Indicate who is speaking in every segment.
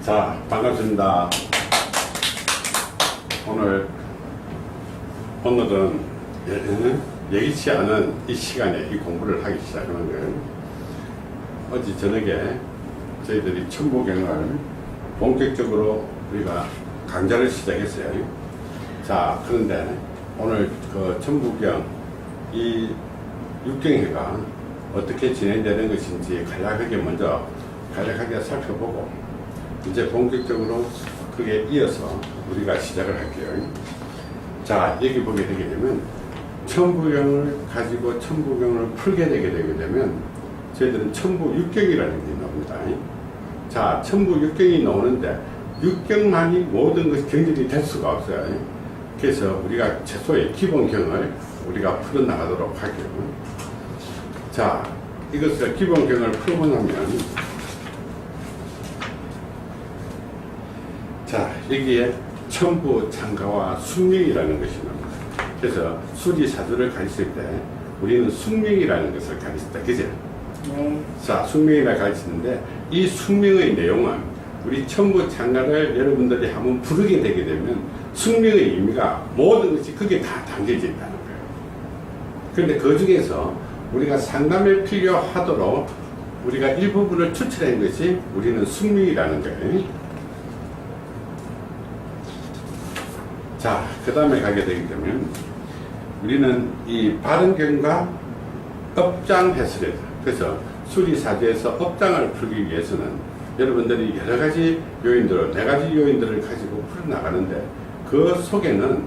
Speaker 1: 자, 반갑습니다. 오늘은 예기치 않은 이 시간에 이 공부를 하기 시작하는 거예요. 어제 저녁에 저희들이 천부경을 본격적으로 우리가 강좌를 시작했어요. 자, 그런데 오늘 그 천부경 이 육경회가 어떻게 진행되는 것인지 간략하게 살펴보고 이제 본격적으로 그게 이어서 우리가 시작을 할게요. 자, 여기 보게 되게 되면 천부경을 가지고 천부경을 풀게 되게 되면 저희들은 천부육경이라는 게 나옵니다. 자, 천부육경이 나오는데 육경만이 모든 것이 경전이 될 수가 없어요. 그래서 우리가 최소의 기본경을 우리가 풀어나가도록 할게요. 자, 이것을 기본경을 풀고 나면 자, 여기에 천부 창가와 숙명이라는 것이 나옵니다. 그래서 수리사주를 가르칠 때 우리는 숙명이라는 것을 가르친다. 그죠?
Speaker 2: 네.
Speaker 1: 자, 숙명이라 가르치는데 이 숙명의 내용은 우리 천부 창가를 여러분들이 한번 부르게 되게 되면 숙명의 의미가 모든 것이 거기에 다 담겨져 있다는 거예요. 그런데 그 중에서 우리가 상담에 필요하도록 우리가 일부분을 추출한 것이 우리는 숙명이라는 거예요. 자, 그 다음에 가게 되기 때문에 우리는 이 바른경과 업장 해설이다. 그래서 수리사주에서 업장을 풀기 위해서는 여러분들이 여러 가지 요인들을, 네 가지 요인들을 가지고 풀어나가는데 그 속에는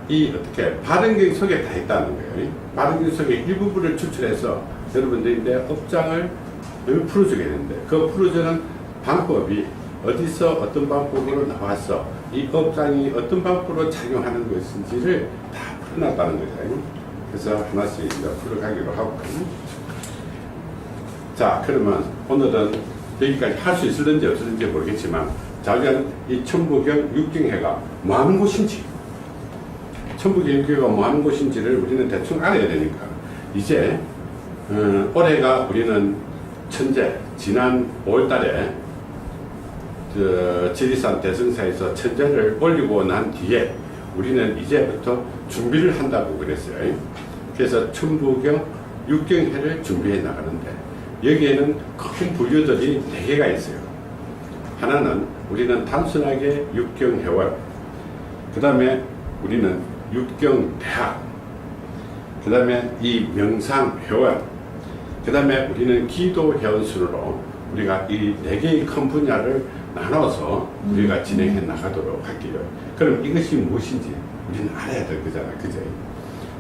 Speaker 1: 이 어떻게 바른경 속에 다 있다는 거예요. 바른경 속에 일부분을 추출해서 여러분들이 내 업장을 풀어주게 되는데 그 풀어주는 방법이 어디서 어떤 방법으로 나왔어, 이 업장이 어떤 방법으로 작용하는 것인지를 다 풀어놨다는 거죠. 그래서 하나씩 이제 풀어가기로 하고. 자, 그러면 오늘은 여기까지 할 수 있을는지 없을는지 모르겠지만, 자, 우리가 이 천부경 육경회가 뭐 하는 곳인지, 천부경 육경회가 뭐 하는 곳인지를 우리는 대충 알아야 되니까, 이제, 올해가 우리는 천재, 지난 5월달에 지리산 대성사에서 천재를 올리고 난 뒤에 우리는 이제부터 준비를 한다고 그랬어요. 그래서 천부경 육경회를 준비해 나가는데 여기에는 큰 분류들이 4개가 있어요. 하나는 우리는 단순하게 육경회원, 그 다음에 우리는 육경대학, 그 다음에 이 명상회원, 그 다음에 우리는 기도회원 순으로 우리가 이 4개의 큰 분야를 나눠서 우리가 진행해 나가도록 할게요. 그럼 이것이 무엇인지 우리는 알아야 될 거잖아요. 그죠?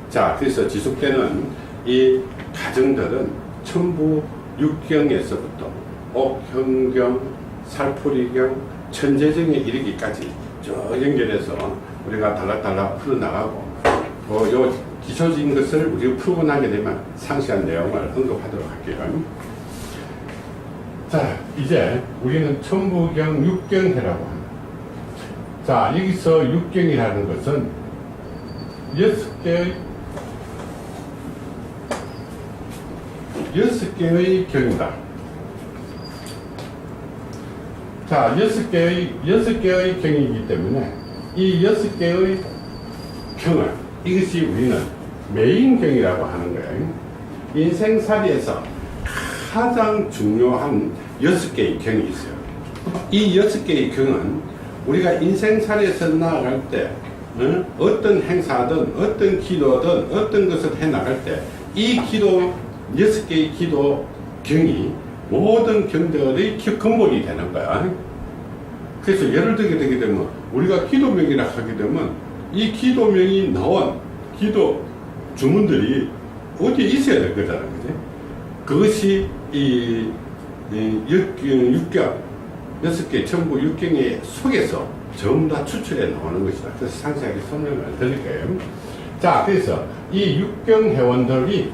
Speaker 1: 자, 그래서 지속되는 이 과정들은 천부 육경에서부터 옥형경, 살풀이경, 천재경에 이르기까지 쭉 연결해서 우리가 달락달락 풀어나가고 요 기초적인 것을 우리가 풀고 나게 되면 상세한 내용을 언급하도록 할게요. 자, 이제 우리는 천부경 육경회라고 합니다. 자, 여기서 육경이라는 것은 6개의 경이다. 자, 6개의 경이기 때문에 이 6개의 경을, 이것이 우리는 메인경이라고 하는 거예요. 인생살이에서 가장 중요한 6개의 경이 있어요. 이 6개의 경은 우리가 인생살이에서 나아갈 때 어떤 행사든 어떤 기도든 어떤 것을 해 나갈 때 이 기도 6개의 기도 경이 모든 경들의 근본이 되는 거야. 그래서 예를 들게 되게 되면 우리가 기도명이라 하게 되면 이 기도명이 나온 기도 주문들이 어디에 있어야 될 거잖아. 그지? 그것이 이 육경, 6개 천부 육경의 속에서 전부 다 추출해 나오는 것이다. 그래서 상세하게 설명을 드릴 거예요. 자, 그래서 이 육경 회원들이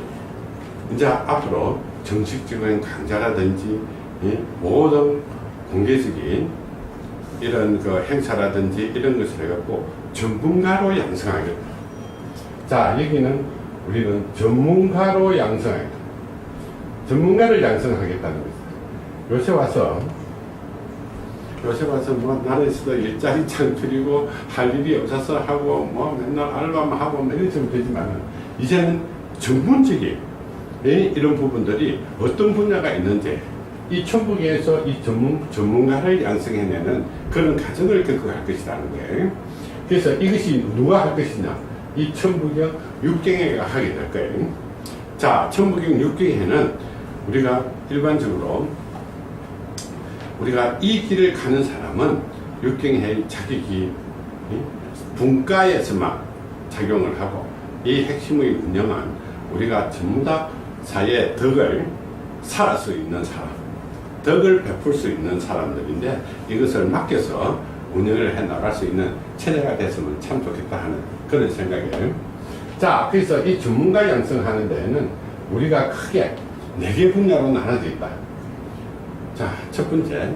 Speaker 1: 이제 앞으로 정식적인 강좌라든지 모든 공개적인 이런 그 행사라든지 이런 것을 해갖고 전문가로 양성하겠다. 자, 여기는 우리는 전문가로 양성하겠다. 전문가를 양성하겠다는 거죠. 요새 와서 요새 와서 뭐 나라에서도 일자리 창출이고 할 일이 없어서 하고 뭐 맨날 알바만 하고 뭐 이러면 되지만 이제는 전문적인 이런 부분들이 어떤 분야가 있는지 이 천부경에서 이 전문가를 양성해내는 그런 과정을 겪어갈 것이라는 거예요. 그래서 이것이 누가 할 것이냐? 이 천부경 육경회가 하게 될 거예요. 자, 천부경 육경회는 우리가 일반적으로 우리가 이 길을 가는 사람은 육경회의 자격이 분과에서만 작용을 하고 이 핵심의 운영은 우리가 전부 다 사회의 덕을 살할 수 있는 사람, 덕을 베풀 수 있는 사람들인데 이것을 맡겨서 운영을 해 나갈 수 있는 체제가 됐으면 참 좋겠다 하는 그런 생각이에요. 자, 그래서 이 전문가 양성하는 데에는 우리가 크게 4개 분야로 나눠져 있다. 자, 첫 번째,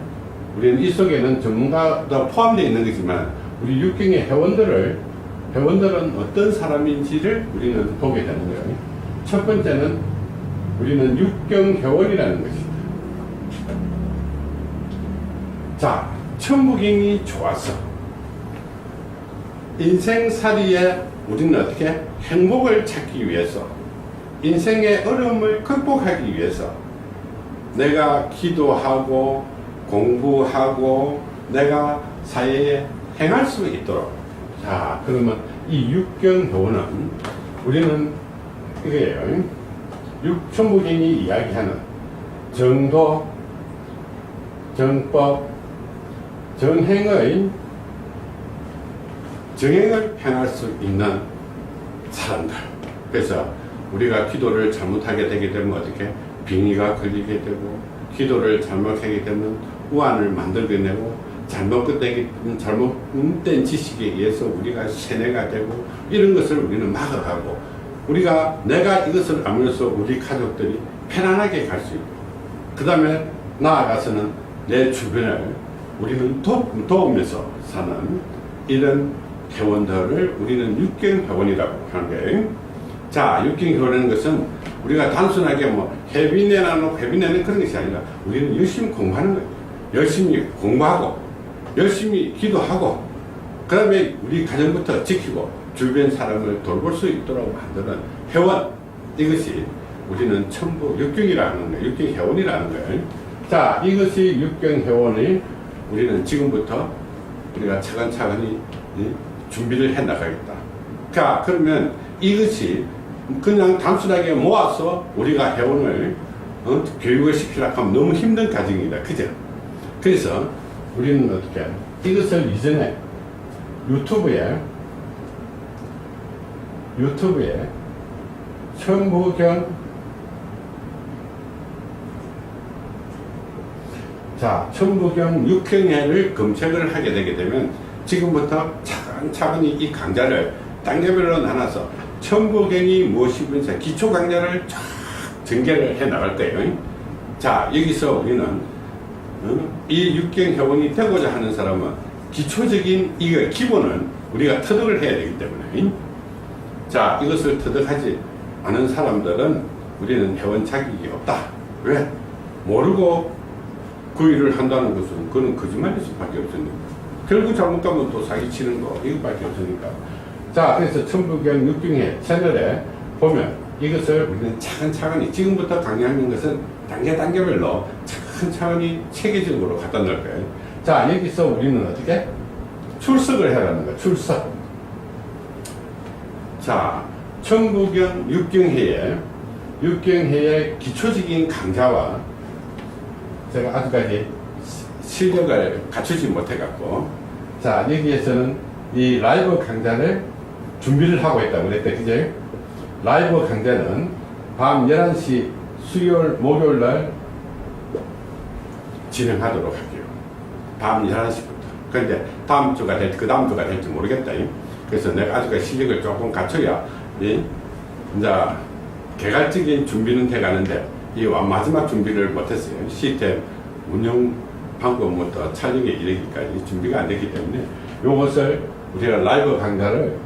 Speaker 1: 우리는 이 속에는 전문가도 포함되어 있는 거지만 우리 육경의 회원들은 어떤 사람인지를 우리는 보게 되는 거예요. 첫 번째는 우리는 육경회원이라는 것입니다. 자, 천부경이 좋아서 인생살이에 우리는 어떻게 행복을 찾기 위해서 인생의 어려움을 극복하기 위해서 내가 기도하고 공부하고 내가 사회에 행할 수 있도록. 자, 그러면 이 육경회원은 우리는 이거예요. 천부경이 이야기하는 정도, 정법, 정행을 행할 수 있는 사람들. 그래서 우리가 기도를 잘못하게 되게 되면 어떻게 빙의가 걸리게 되고, 기도를 잘못하게 되면 우환을 만들게 되고, 잘못된 지식에 의해서 우리가 세뇌가 되고, 이런 것을 우리는 막아가고, 내가 이것을 알면서 우리 가족들이 편안하게 갈 수 있고, 그 다음에 나아가서는 내 주변을 우리는 도우면서 사는 이런 회원들을 우리는 육경회원이라고 하는 거예요. 자, 육경회원이라는 것은 우리가 단순하게 뭐 회비내는 그런 것이 아니라 우리는 열심히 공부하는 거예요. 열심히 공부하고 열심히 기도하고 그 다음에 우리 가정부터 지키고 주변 사람을 돌볼 수 있도록 만드는 회원, 이것이 우리는 천부 육경이라는 거예요. 육경회원이라는 거예요. 자, 이것이 육경회원이 우리는 지금부터 우리가 차근차근히 준비를 해 나가겠다. 자, 그러면 이것이 그냥 단순하게 모아서 우리가 회원을 교육을 시키려고 하면 너무 힘든 과정이다. 그죠? 그래서 우리는 어떻게 이것을 이전에 유튜브에 천부경, 자, 천부경 육경회를 검색을 하게 되게 되면 지금부터 차근차근히 이 강좌를 단계별로 나눠서 천부경이 무엇이든지 기초 강좌를 쫙 전개를 해 나갈 거예요. 자, 여기서 우리는 이 육경회원이 되고자 하는 사람은 기초적인 이거 기본은 우리가 터득을 해야 되기 때문에, 자, 이것을 터득하지 않은 사람들은 우리는 회원 자격이 없다. 왜? 모르고 그 일을 한다는 것은 그건 거짓말일 수밖에 없으니까. 결국 잘못 가면 또 사기치는 거 이것밖에 없으니까. 자, 그래서 천부경 육경회 채널에 보면 이것을 우리는 차근차근히 지금부터 강의하는 것은 단계별로 차근차근히 체계적으로 갖다 놓을 거예요. 자, 여기서 우리는 어떻게 출석을 해라는 거예요. 출석. 자, 천부경 육경회의 기초적인 강좌와 제가 아직까지 실력을 갖추지 못해갖고, 자, 여기에서는 이 라이브 강좌를 준비를 하고 있다고 그랬대. 그죠? 라이브 강좌는 밤 11시 수요일, 목요일 날 진행하도록 할게요. 밤 11시부터. 그런데 다음 주가 그 다음 주가 될지 모르겠다. 그래서 내가 아직까지 실력을 조금 갖춰야, 이제 개괄적인 준비는 돼가는데, 이 마지막 준비를 못했어요. 시스템 운영 방법부터 촬영에 이르기까지 준비가 안 됐기 때문에 이것을 우리가 라이브 강좌를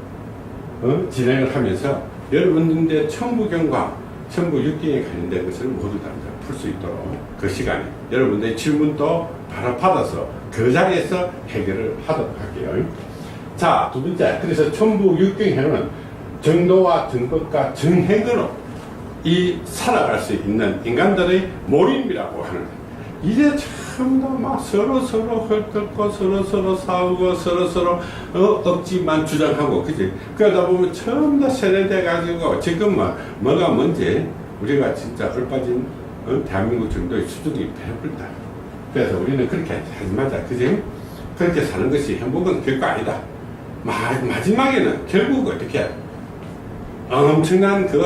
Speaker 1: 진행을 하면서 여러분들의 천부경과 천부 육경에 관련된 것을 모두 다 풀 수 있도록 그 시간에 여러분들의 질문도 바로 받아서 그 자리에서 해결을 하도록 할게요. 자, 두 번째. 그래서 천부 육경해는 정도와 정법과 정행으로 이 살아갈 수 있는 인간들의 모임이라고 하는 거예요. 이제 참다 막 서로 헐뜯고 서로 싸우고 서로 억지만 주장하고 그지. 그러다 보면 전부 다 세뇌돼 가지고 지금은 뭐가 뭔지 우리가 진짜 얼빠진 대한민국 정도의 수준이 배불다. 그래서 우리는 그렇게 하지 말자, 그지? 그렇게 사는 것이 행복은 결코 아니다. 마지막에는 결국 어떻게 엄청난 그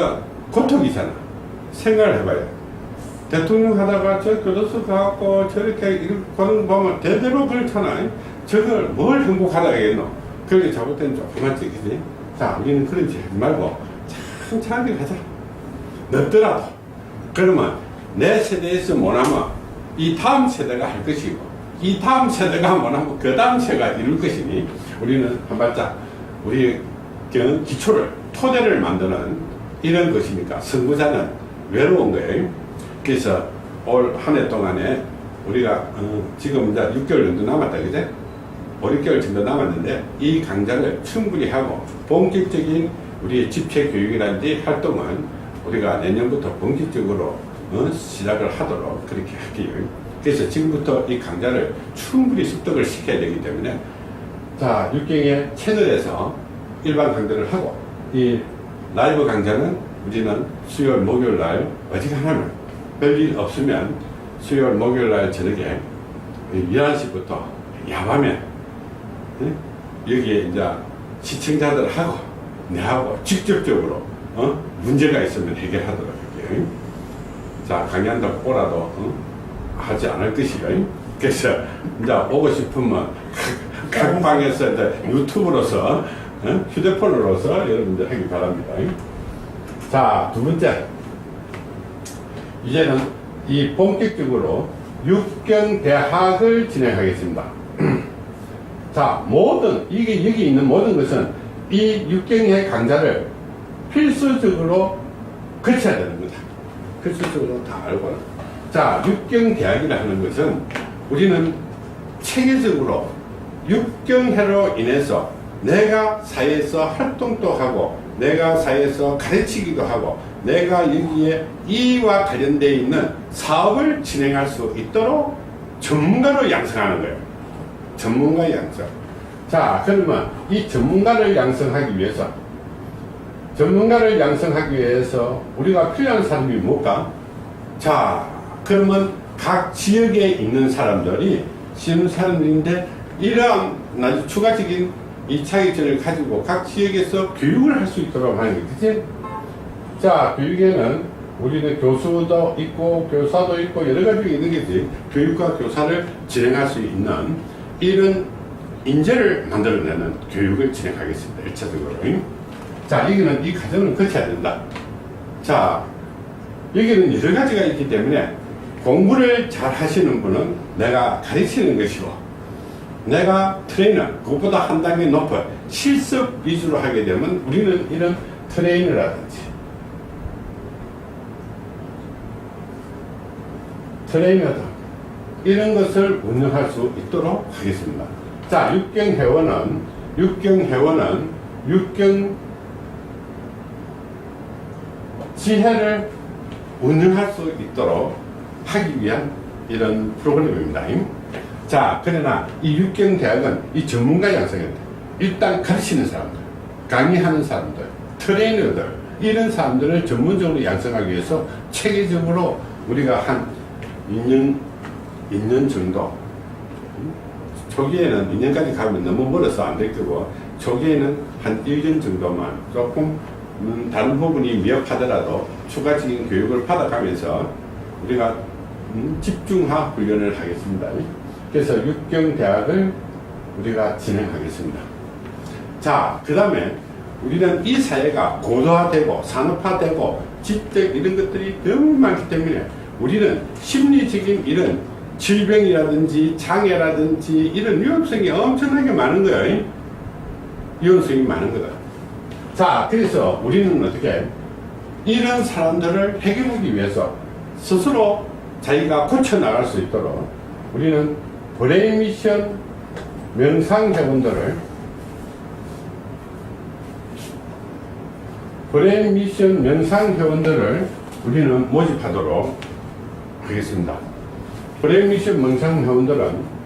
Speaker 1: 고통이잖아. 생각을 해봐요. 대통령 하다가 저 교도소 가고 저렇게 이렇게 가는 거 보면 대대로 그렇잖아. 저걸 뭘 행복하다 하겠노? 그렇게 잘못된 조그맣지, 그지? 자, 우리는 그런지 하지 말고 천천히 가자. 늦더라도. 그러면 내 세대에서 못하면 이 다음 세대가 할 것이고, 이 다음 세대가 못하면 그 다음 세대가 이룰 것이니, 우리는 한 발짝 우리 기초를, 토대를 만드는 이런 것이니까 선구자는 외로운 거예요. 그래서 올 한 해 동안에 우리가 지금 이제 6개월 정도 남았다, 그제? 5, 6개월 정도 남았는데 이 강좌를 충분히 하고 본격적인 우리의 집체 교육이라든지 활동은 우리가 내년부터 본격적으로 시작을 하도록 그렇게 할게요. 그래서 지금부터 이 강좌를 충분히 습득을 시켜야 되기 때문에 자, 육경의 채널에서 일반 강좌를 하고 이 라이브 강좌는 우리는 수요일 목요일 날 어지간하면 별일 없으면 수요일 목요일 날 저녁에 11시부터 야밤에 여기에 이제 시청자들하고 내하고 직접적으로 문제가 있으면 해결하도록 할게요. 자, 강의한다고 오라도 하지 않을 것이요. 그래서 이제 오고 싶으면 각 방에서 이제 유튜브로서 휴대폰으로서 여러분들 하기 바랍니다. 자, 두 번째. 이제는 이 본격적으로 육경대학을 진행하겠습니다. 자, 이게 여기 있는 모든 것은 이 육경의 강좌를 필수적으로 거쳐야 되는 거다. 필수적으로 다 알고. 자, 육경대학이라 하는 것은 우리는 체계적으로 육경회로 인해서 내가 사회에서 활동도 하고 내가 사회에서 가르치기도 하고 내가 여기에 이와 관련되어 있는 사업을 진행할 수 있도록 전문가로 양성하는 거예요. 전문가 양성. 자, 그러면 이 전문가를 양성하기 위해서 우리가 필요한 사람이 뭘까? 자, 그러면 각 지역에 있는 사람들이 쉬는 사람들인데 이러한 아주 추가적인 이 차이점을 가지고 각 지역에서 교육을 할 수 있도록 하는 거지, 그치? 자, 교육에는 우리는 교수도 있고 교사도 있고 여러 가지가 있는 거지. 교육과 교사를 진행할 수 있는 이런 인재를 만들어내는 교육을 진행하겠습니다. 1차적으로. 자, 여기는 이 과정을 거쳐야 된다. 자, 여기는 여러 가지가 있기 때문에 공부를 잘 하시는 분은 내가 가르치는 것이고 내가 트레이너, 그것보다 한 단계 높은 실습 위주로 하게 되면 우리는 이런 트레이너라든지 트레이너들 이런 것을 운영할 수 있도록 하겠습니다. 자, 육경회원은 육경 지혜를 운영할 수 있도록 하기 위한 이런 프로그램입니다. 자, 그러나 이 육경대학은 이 전문가 양성입니다. 일단 가르치는 사람들, 강의하는 사람들, 트레이너들 이런 사람들을 전문적으로 양성하기 위해서 체계적으로 우리가 한 2년 정도, 초기에는 2년까지 가면 너무 멀어서 안 될 거고 초기에는 한 1년 정도만 조금 다른 부분이 미흡하더라도 추가적인 교육을 받아가면서 우리가 집중화 훈련을 하겠습니다. 그래서 육경대학을 우리가 진행하겠습니다. 자, 그 다음에 우리는 이 사회가 고도화되고 산업화되고 집적 이런 것들이 너무 많기 때문에 우리는 심리적인 이런 질병이라든지 장애라든지 이런 위험성이 엄청나게 많은 거예요. 위험성이 많은 거다. 자, 그래서 우리는 어떻게 이런 사람들을 해결하기 위해서 스스로 자기가 고쳐나갈 수 있도록 우리는 브레인 미션 명상회원들을 우리는 모집하도록 하겠습니다. 브레인 미션 명상회원들은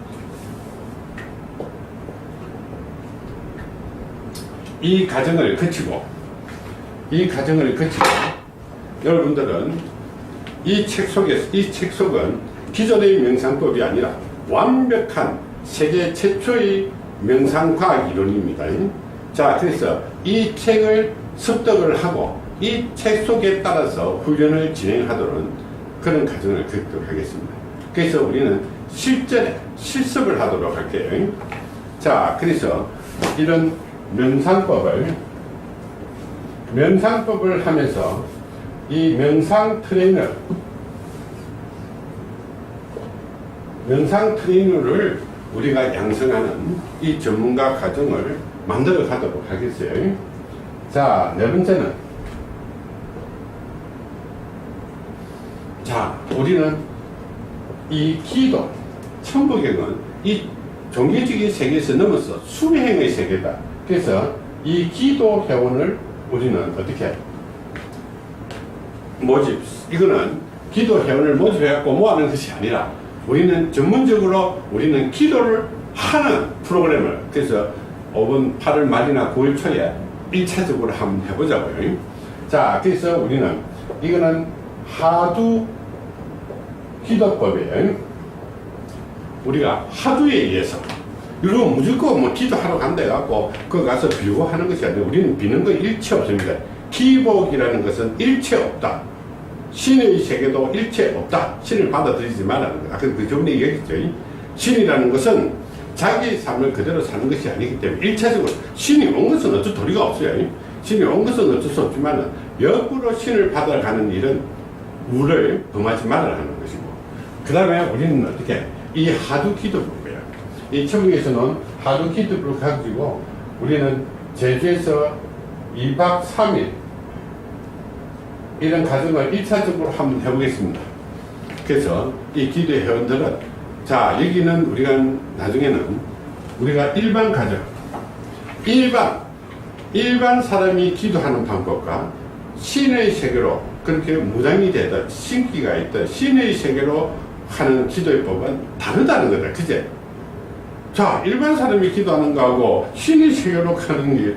Speaker 1: 이 과정을 거치고 여러분들은 이 책 속은 기존의 명상법이 아니라 완벽한 세계 최초의 명상과학 이론입니다. 자, 그래서 이 책을 습득을 하고 이 책 속에 따라서 훈련을 진행하도록 그런 과정을 걷도록 하겠습니다. 그래서 우리는 실전에 실습을 하도록 할게요. 자, 그래서 이런 명상법을 하면서 이 명상 트레이너를 우리가 양성하는 이 전문가 과정을 만들어 가도록 하겠어요. 자, 네 번째는, 자, 우리는 이 기도, 천부경은 이 종교적인 세계에서 넘어서 수행의 세계다. 그래서 이 기도 회원을 우리는 어떻게 이거는 기도 회원을 모집해갖고 모아는 것이 아니라 우리는 전문적으로 우리는 기도를 하는 프로그램을, 그래서 5월 8월 말이나 9월 초에 1차적으로 한번 해보자고요. 자, 그래서 우리는 이거는 하두 기도법이에요. 우리가 하두에 의해서, 이러면 무조건 뭐 기도하러 간다 해갖고 그거 가서 비우고 하는 것이 아니라 우리는 비는 거 일체 없습니다. 기복이라는 것은 일체 없다. 신의 세계도 일체 없다. 신을 받아들이지 말라는 거다. 그 저번에 얘기했죠. 신이라는 것은 자기 삶을 그대로 사는 것이 아니기 때문에 일차적으로 신이 온 것은 어쩔 도리가 없어요. 신이 온 것은 어쩔 수 없지만 역으로 신을 받아가는 일은 우를 범하지 말라는 것이고, 그 다음에 우리는 어떻게 이 하두 기도법이에요. 이 천국에서는 하두 기도법을 가지고 우리는 제주에서 2박 3일 이런 과정을 1차적으로 한번 해보겠습니다. 그래서 이 기도 회원들은, 자, 여기는 우리가 나중에는 우리가 일반 과정, 일반 사람이 기도하는 방법과 신의 세계로 그렇게 무당이 되든 신기가 있든 신의 세계로 하는 기도의 법은 다르다는 거다. 그제? 자, 일반 사람이 기도하는 거하고 신의 세계로 가는 게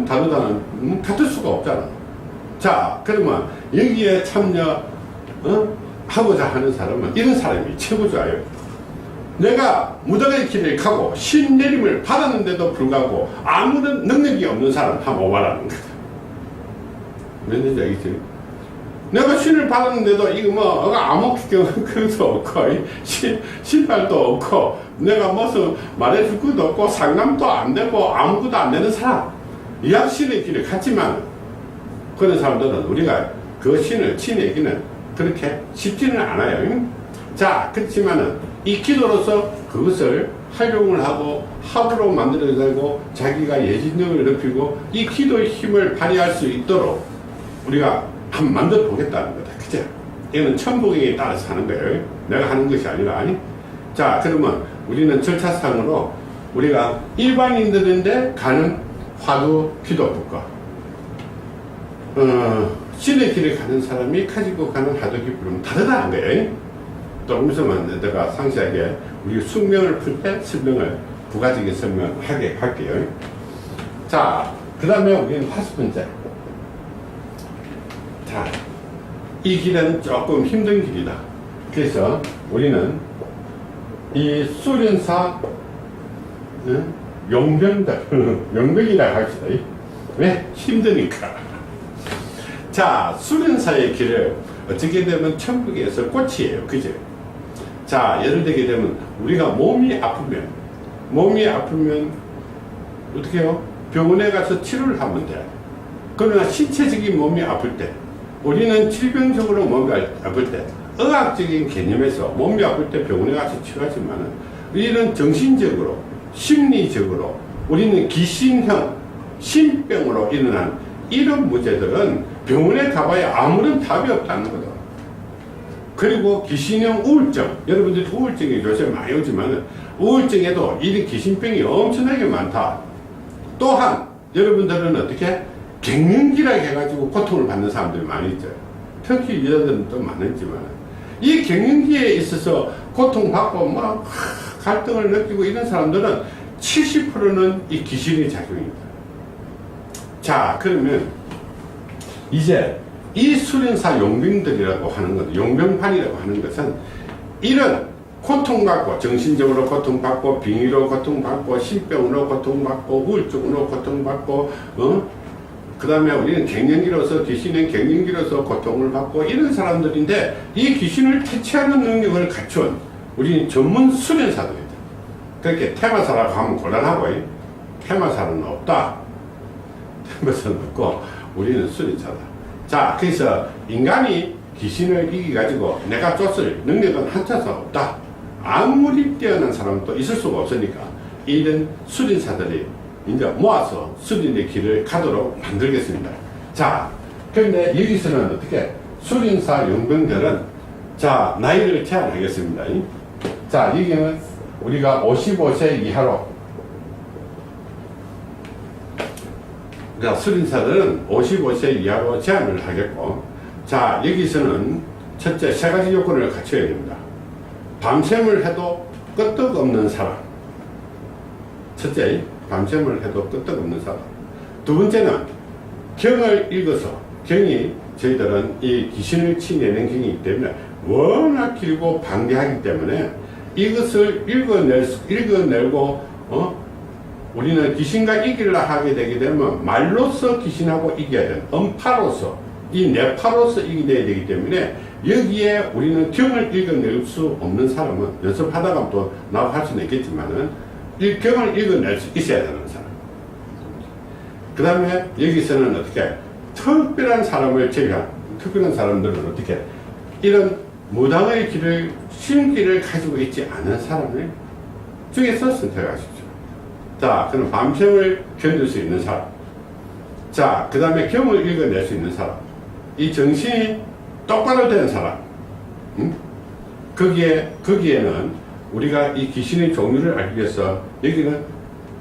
Speaker 1: 다르다는, 같을 수가 없잖아. 자, 그러면 여기에 참여 하고자 하는 사람은 이런 사람이 최고 좋아요. 내가 무당의 길을 가고 신 내림을 받았는데도 불구하고 아무런 능력이 없는 사람 한번 오라는 거다. 뭔지 알겠지? 내가 신을 받았는데도 이거 뭐 아무 그것도 없고 신발도 없고 내가 무슨 말해줄 것도 없고 상담도 안 되고 아무것도 안 되는 사람, 이약 신의 길을 갔지만 그런 사람들은 우리가 그 신을 치내기는 그렇게 쉽지는 않아요. 자, 그렇지만은 이 기도로서 그것을 활용을 하고 합으로 만들어내고 자기가 예진력을 높이고 이 기도의 힘을 발휘할 수 있도록 우리가 한번 만들어 보겠다는 거다. 그죠? 이거는 천부경에 따라서 하는 거예요. 내가 하는 것이 아니라. 아니? 자, 그러면 우리는 절차상으로 우리가 일반인들인데 가는 화두 기도법과 신의 길을 가는 사람이 가지고 가는 화두 기도법은 다르다는 거예요. 조금 있으면 내가 상세하게 우리 숙명을 풀 때 설명을 부가적인 설명하게 할게요. 자, 그 다음에 우리는 5번째. 자, 이 길은 조금 힘든 길이다. 그래서 우리는 이 수련사 용병이라고 합시다. 왜? 힘드니까. 자, 수련사의 길을 어떻게 되면 천국에서 꽃이에요. 그죠? 자, 예를 들게 되면 우리가 몸이 아프면 어떻게 해요? 병원에 가서 치료를 하면 돼. 그러나 신체적인 몸이 아플 때, 우리는 질병적으로 몸이 아플 때, 의학적인 개념에서 몸이 아플 때 병원에 가서 치료하지만은 우리는 정신적으로, 심리적으로 우리는 기신형, 신병으로 일어난 이런 문제들은 병원에 가봐야 아무런 답이 없다는 거다. 그리고 귀신형 우울증, 여러분들이 우울증이 요새 많이 오지만 우울증에도 이런 귀신병이 엄청나게 많다. 또한 여러분들은 어떻게 갱년기라 해가지고 고통을 받는 사람들이 많이 있죠. 특히 여자들은 또 많지만 이 갱년기에 있어서 고통받고 막 갈등을 느끼고 이런 사람들은 70%는 이 귀신의 작용입니다. 자, 그러면 이제 이 수련사 용병들이라고 하는 것, 용병판이라고 하는 것은 이런 고통받고, 정신적으로 고통받고, 빙의로 고통받고, 신병으로 고통받고, 우울증으로 고통받고, 그 다음에 우리는 갱년기로서, 귀신은 갱년기로서 고통을 받고 이런 사람들인데 이 귀신을 퇴치하는 능력을 갖춘 우리는 전문 수련사들이다. 그렇게 테마사라고 하면 곤란하고, 테마사는 없다. 테마사는 없고 우리는 수련사다. 자, 그래서 인간이 귀신을 이기가지고 내가 쫓을 능력은 한차도 없다. 아무리 뛰어난 사람도 있을 수가 없으니까 이런 수련사들이 이제 모아서 수련의 길을 가도록 만들겠습니다. 자, 그런데 여기서는 어떻게 수련사 용병들은 자, 나이를 제한하겠습니다. 자, 여기는 우리가 55세 이하로, 그러니까 수련사들은 55세 이하로 제한을 하겠고, 자, 여기서는 첫째 세 가지 요건을 갖춰야 됩니다. 밤샘을 해도 끄떡없는 사람. 첫째, 밤샘을 해도 끄떡없는 사람. 두 번째는 경을 읽어서, 경이 저희들은 이 귀신을 치내는 경이기 때문에 워낙 길고 방대하기 때문에 이것을 읽어내고 우리는 귀신과 이기려 하게 되게 되면 말로서 귀신하고 이겨야 되는, 음파로서, 이 뇌파로서 이겨야 되기 때문에 여기에 우리는 경을 읽어낼 수 없는 사람은 연습하다가 또 나와 할 수는 있겠지만은 이 경을 읽어낼 수 있어야 되는 사람. 그 다음에 여기서는 어떻게 특별한 사람을 제외한, 특별한 사람들은 어떻게 이런 무당의 길을, 신길을 가지고 있지 않은 사람을 중에서 선택하십시오. 자, 그럼 밤샘을 견딜 수 있는 사람. 자, 그 다음에 경을 읽어낼 수 있는 사람. 이 정신이 똑바로 된 사람. 거기에는 우리가 이 귀신의 종류를 알기 위해서 여기는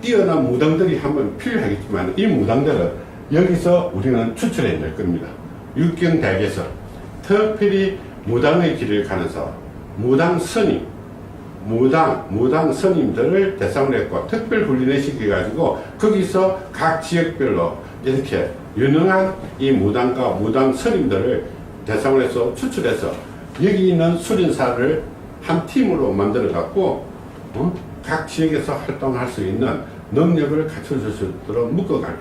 Speaker 1: 뛰어난 무당들이 한번 필요하겠지만 이 무당들은 여기서 우리는 추출해낼 겁니다. 육경대학에서 특별히 무당의 길을 가는 사람, 무당 스님, 무당 스님들을 대상으로 했고 특별 훈련을 시켜가지고 거기서 각 지역별로 이렇게 유능한 이 무당과 무당 스님들을 대상으로 해서 추출해서 여기 있는 수련사를 한 팀으로 만들어 갖고 각 지역에서 활동할 수 있는 능력을 갖춰줄 수 있도록 묶어갈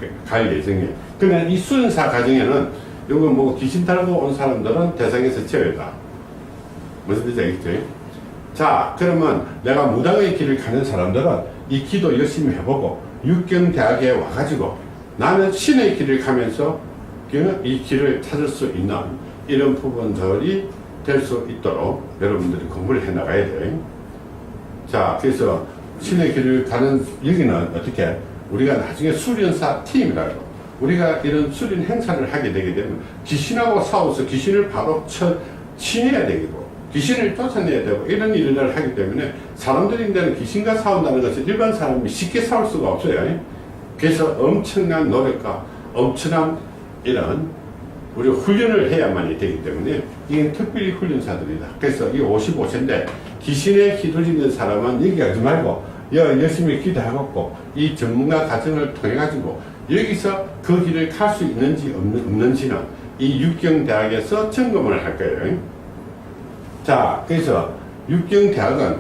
Speaker 1: 예정이에요. 그러나 이 수련사 과정에는 요거 뭐 귀신 달고 온 사람들은 대상에서 제외다. 무슨 뜻인지 알겠죠? 자, 그러면 내가 무당의 길을 가는 사람들은 이 기도 열심히 해보고 육경대학에 와가지고 나는 신의 길을 가면서 이 길을 찾을 수 있는 이런 부분들이 될 수 있도록 여러분들이 공부를 해 나가야 돼요. 자, 그래서 신의 길을 가는 여기는 어떻게 우리가 나중에 수련사 팀이라고 우리가 이런 수련 행사를 하게 되게 되면 귀신하고 싸워서 귀신을 바로 치내야 되고 귀신을 쫓아내야 되고 이런 일을 하기 때문에 사람들인데는 귀신과 싸운다는 것은 일반 사람이 쉽게 싸울 수가 없어요. 그래서 엄청난 노력과 엄청난 이런 우리 훈련을 해야만이 되기 때문에 이게 특별히 훈련사들이다. 그래서 이 55세인데 귀신에 휘둘리는 사람은 여기 가지 말고 열심히 기도하고 이 전문가 과정을 통해 가지고 여기서 그 길을 갈 수 있는지 없는지는 이 육경대학에서 점검을 할 거예요. 자, 그래서 육경대학은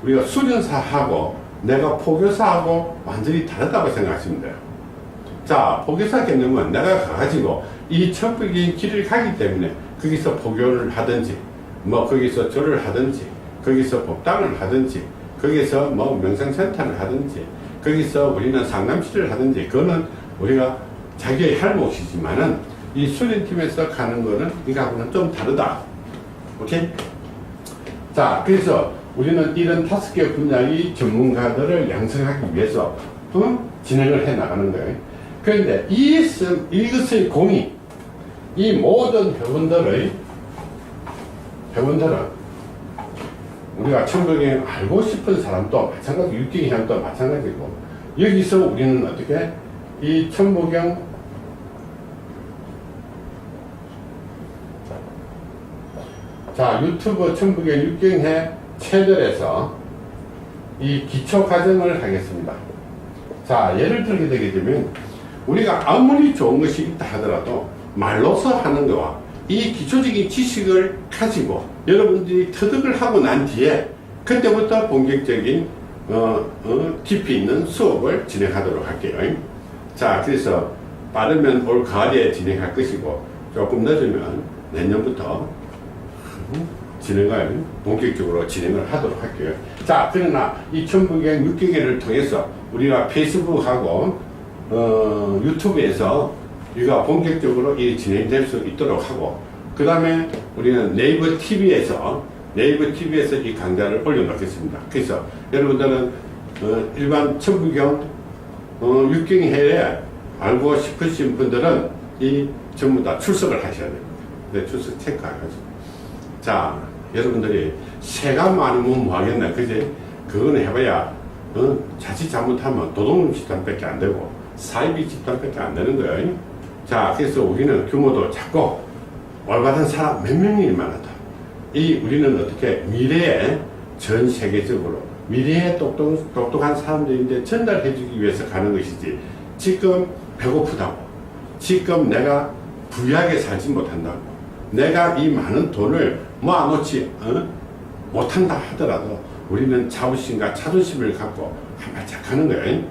Speaker 1: 우리가 수련사하고 내가 포교사하고 완전히 다르다고 생각하시면 돼요. 자, 포교사 개념은 내가 가가지고 이 척박의 길을 가기 때문에 거기서 포교를 하든지 뭐 거기서 절을 하든지 거기서 법당을 하든지 거기서 뭐 명상센터를 하든지 거기서 우리는 상담실을 하든지 그거는 우리가 자기의 할 몫이지만은 이 수련팀에서 가는 거는 이거하고는 좀 다르다. 오케이? 자, 그래서 우리는 이런 5개 분야의 전문가들을 양성하기 위해서 진행을 해 나가는 거예요. 그런데 이것의 공이 이 모든 회원들은 우리가 천부경 알고 싶은 사람도 마찬가지, 육경회원도 마찬가지고, 여기서 우리는 어떻게 이 천부경 자, 유튜브 천부경 육경회 채널에서 이 기초 과정을 하겠습니다. 자, 예를 들게 되게 되면 우리가 아무리 좋은 것이 있다 하더라도 말로서 하는 거와 이 기초적인 지식을 가지고 여러분들이 터득을 하고 난 뒤에 그때부터 본격적인 깊이 있는 수업을 진행하도록 할게요. 자, 그래서 빠르면 올 가을에 진행할 것이고 조금 늦으면 내년부터 본격적으로 진행을 하도록 할게요. 자, 그러나 이 천부경 육경회를 통해서 우리가 페이스북하고 유튜브에서 우리가 본격적으로 이 진행될 수 있도록 하고, 그 다음에 우리는 네이버 TV에서 이 강좌를 올려놓겠습니다. 그래서 여러분들은 일반 천부경 육경회에 알고 싶으신 분들은 이 전부 다 출석을 하셔야 됩니다. 네, 출석 체크하셔가지고. 자, 여러분들이 세가 많으면 뭐 하겠나, 그지? 그거는 해봐야 자칫 잘못하면 도둑놈 집단밖에 안 되고 사이비 집단밖에 안 되는 거예요. 자, 그래서 우리는 규모도 작고 올바른 사람 몇 명이만 하다. 우리는 어떻게 미래에 전 세계적으로 미래에 똑똑한 사람들인데 전달해주기 위해서 가는 것이지, 지금 배고프다고, 지금 내가 부유하게 살지 못한다고, 내가 이 많은 돈을 모아놓지 못한다 하더라도 우리는 자부심과 자존심을 갖고 한 발짝 가는 거예요.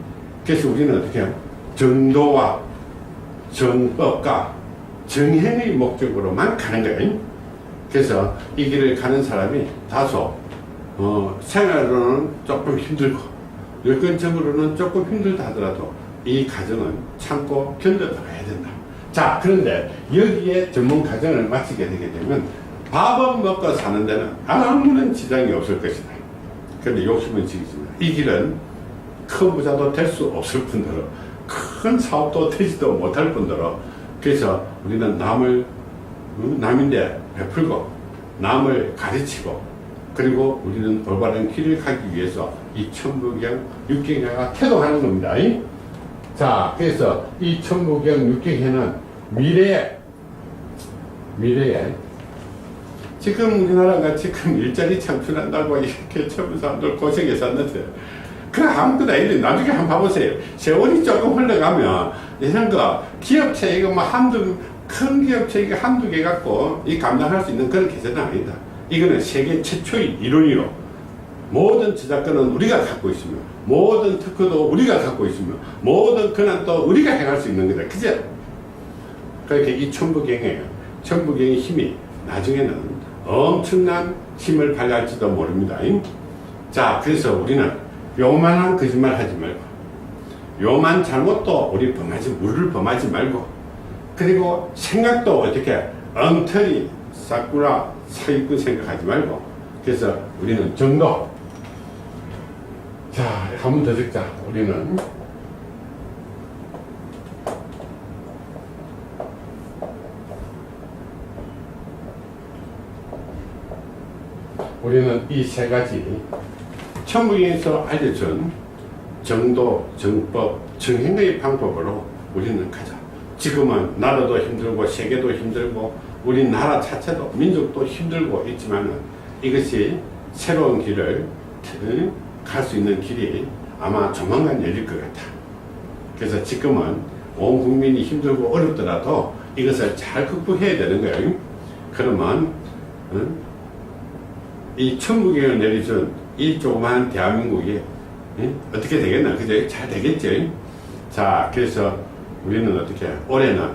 Speaker 1: 그래서 우리는 어떻게 해요? 정도와 정법과 정행의 목적으로만 가는 거예요. 그래서 이 길을 가는 사람이 다소 생활로는 조금 힘들고 여건적으로는 조금 힘들다 하더라도 이 과정은 참고 견뎌나가야 된다. 자, 그런데 여기에 전문 과정을 마치게 되게 되면 밥은 먹고 사는 데는 아무런 지장이 없을 것이다. 그런데 욕심은 지기지만 이 길은 큰 부자도 될 수 없을 뿐더러 큰 사업도 되지도 못할 뿐더러, 그래서 우리는 남인데 베풀고 남을 가르치고, 그리고 우리는 올바른 길을 가기 위해서 이 천부경 육경회가 태동하는 겁니다. 자, 그래서 이 천부경 육경회는 미래에 지금 우리나라가 지금 일자리 창출한다고 이렇게 젊은 사람들 고생했었는데, 그래 아무거나 이래 나중에 한번 봐보세요. 세월이 조금 흘러가면 이런 거 기업체 이거 뭐 큰 기업체 이거 한두 개 갖고 이 감당할 수 있는 그런 계산은 아니다. 이거는 세계 최초의 이론이로 모든 저작권은 우리가 갖고 있으며 모든 특허도 우리가 갖고 있으며 모든 권한도 우리가 행할 수 있는 거다. 그죠? 그러니까 이 천부경의 힘이 나중에는 엄청난 힘을 발휘할지도 모릅니다. 자, 그래서 우리는 요만한 거짓말 하지 말고, 요만 잘못도 우리 물을 범하지 말고, 그리고 생각도 어떻게 엉터리 사꾸라 사기꾼 생각하지 말고, 그래서 우리는 정도. 자, 한 번 더 적자. 우리는 이 세 가지 천부경에서 알려준 정도, 정법, 정행의 방법으로 우리는 가자. 지금은 나라도 힘들고 세계도 힘들고 우리나라 자체도 민족도 힘들고 있지만은 이것이 새로운 길을 갈 수 있는 길이 아마 조만간 열릴 것 같아. 그래서 지금은 온 국민이 힘들고 어렵더라도 이것을 잘 극복해야 되는 거예요. 그러면 이 천부경을 내려준 이 조그마한 대한민국이 어떻게 되겠나? 그죠? 잘 되겠죠? 자, 그래서 우리는 어떻게 올해는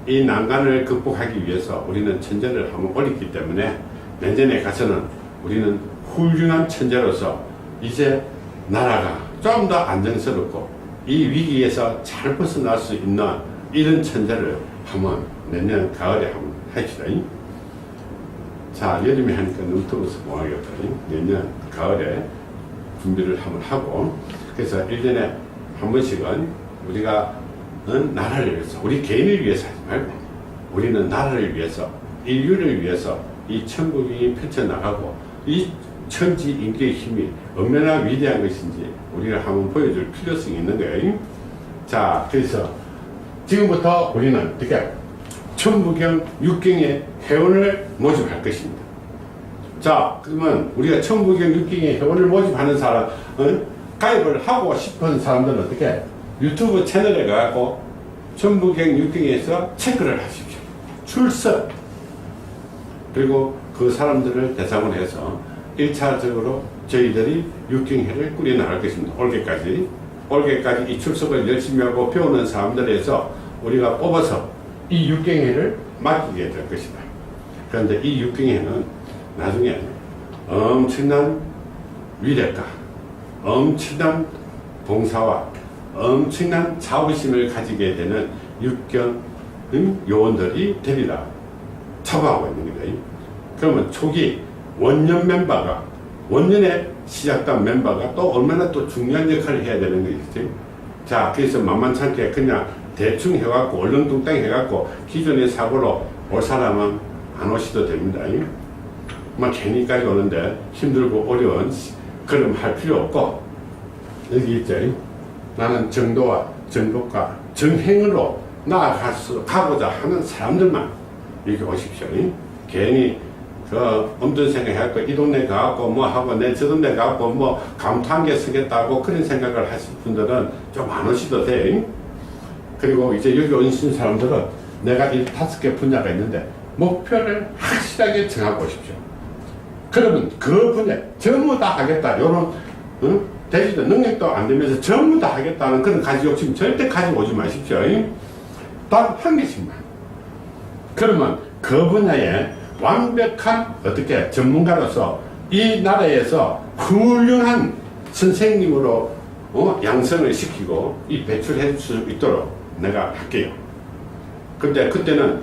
Speaker 1: 이 난관을 극복하기 위해서 우리는 천재를 한번 올렸기 때문에 내년에 가서는 우리는 훌륭한 천재로서 이제 나라가 좀 더 안정스럽고 이 위기에서 잘 벗어날 수 있는 이런 천재를 한번 내년 가을에 한번 합시다. 자, 여름에 하니까 너무 더워서 못하겠다. 내년 가을에 준비를 한번 하고, 그래서 1년에 한 번씩은 우리가 나라를 위해서, 우리 개인을 위해서 하지 말고 우리는 나라를 위해서, 인류를 위해서 이 천부경이 펼쳐나가고 이 천지인계의 힘이 얼마나 위대한 것인지 우리가 한번 보여줄 필요성이 있는 거예요. 자, 그래서 지금부터 우리는 어떻게 천부경 6경의 회원을 모집할 것입니다. 자, 그러면 우리가 천부경 6경의 회원을 모집하는 사람, 가입을 하고 싶은 사람들은 어떻게 유튜브 채널에 가고 천부경 6경에서 체크를 하십시오. 출석. 그리고 그 사람들을 대상으로 해서 1차적으로 저희들이 6경회를 꾸려나갈 것입니다. 올해까지 이 출석을 열심히 하고 배우는 사람들에서 우리가 뽑아서 이 6경회를 맡기게 될 것이다. 그런데 이 6경회는 나중에 엄청난 위력과 엄청난 봉사와 엄청난 자부심을 가지게 되는 6경 요원들이 되리라 자부하고 있는 거예요. 그러면 초기 원년에 시작된 멤버가 또 얼마나 또 중요한 역할을 해야 되는 거겠지. 자, 그래서 만만찮게 그냥 대충 해갖고 얼렁뚱땅 해갖고 기존의 사고로 올 사람은 안 오셔도 됩니다. 막 괜히까지 오는데 힘들고 어려운 그럼 할 필요 없고, 여기 있죠. 나는 정도와 정복과 정행으로 나아가고자 하는 사람들만 이렇게 오십시오. 괜히 엄든 생각 해갖고 이 동네 가갖고 뭐 하고 내 저 동네 가갖고 뭐 감탄계 쓰겠다고 그런 생각을 하실 분들은 좀 안 오셔도 돼. 그리고 이제 여기 오신 사람들은 내가 이 5개 분야가 있는데 목표를 확실하게 정하고 오십시오. 그러면 그 분야 전부 다 하겠다. 요런 되지도 능력도 안 되면서 전부 다 하겠다는 그런 가지 욕심 절대 가지고 오지 마십시오. 단 한 개씩만. 그러면 그 분야에 완벽한 어떻게 전문가로서 이 나라에서 훌륭한 선생님으로 양성을 시키고 이 배출할 수 있도록 내가 할게요. 근데 그때는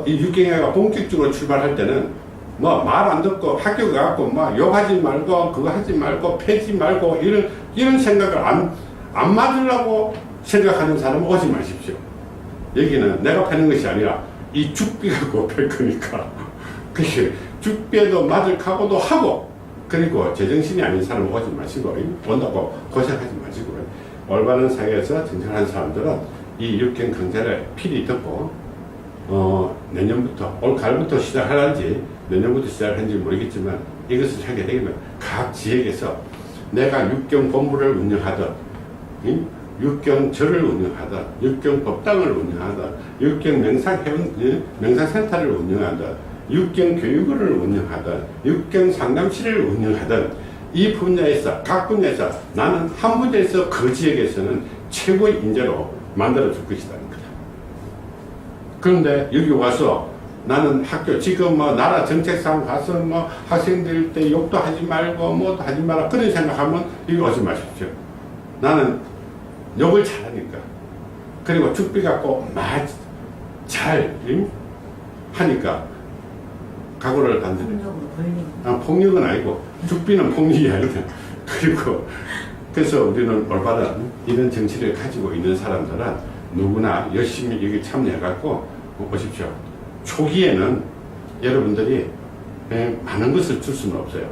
Speaker 1: 이 6경회가 본격적으로 출발할 때는 뭐 말 안 듣고 학교 가갖고 뭐 욕하지 말고 그거 하지 말고 패지 말고 이런 생각을 안 맞으려고 생각하는 사람은 오지 마십시오. 여기는 내가 패는 것이 아니라 이 죽비 갖고 팰 거니까. 그게 죽비에도 맞을 각오도 하고, 그리고 제정신이 아닌 사람 오지 마시고, 온다고 고생하지 마시고, 올바른 사회에서 정정한 사람들은 이 6경 강좌를 필히 듣고, 내년부터, 올가을부터 시작하는지, 내년부터 시작하는지 모르겠지만, 이것을 하게 되면 각 지역에서 내가 6경 본부를 운영하든, 6경 절을 운영하든, 6경 법당을 운영하든, 6경 명상센터를 운영하든, 6경 교육을 운영하든, 6경 상담실을 운영하든, 이 분야에서, 각 분야에서 나는 한 분야에서 그 지역에서는 최고의 인재로 만들어줄 것이라는 거다. 그런데 여기 와서 나는 학교, 지금 뭐 나라 정책상 가서 뭐 학생들 때 욕도 하지 말고 뭐도 하지 마라. 그런 생각하면 여기 오지 마십시오. 나는 욕을 잘하니까. 그리고 죽비 갖고 잘 하니까 각오를 단단히. 폭력은 아니고 죽비는 폭력이 아니다. 그래서 우리는 올바른 이런 정치를 가지고 있는 사람들은 누구나 열심히 여기 참여해갖고 오십시오. 초기에는 여러분들이 많은 것을 줄 수는 없어요.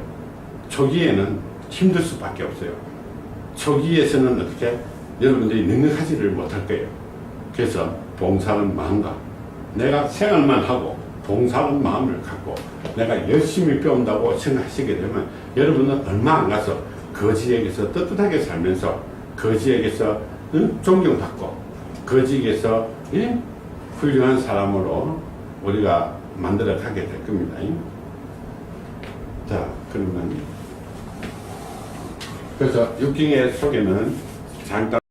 Speaker 1: 초기에는 힘들 수밖에 없어요. 초기에서는 어떻게 여러분들이 능력하지를 못할 거예요. 그래서 봉사하는 마음과 내가 생활만 하고 봉사하는 마음을 갖고 내가 열심히 배운다고 생각하시게 되면 여러분은 얼마 안 가서 그 지역에서 떳떳하게 살면서 그 지역에서 존경받고 그 지역에서 훌륭한 사람으로 우리가 만들어 가게 될 겁니다. 자, 그러면 그래서 6경의 소개는 잠깐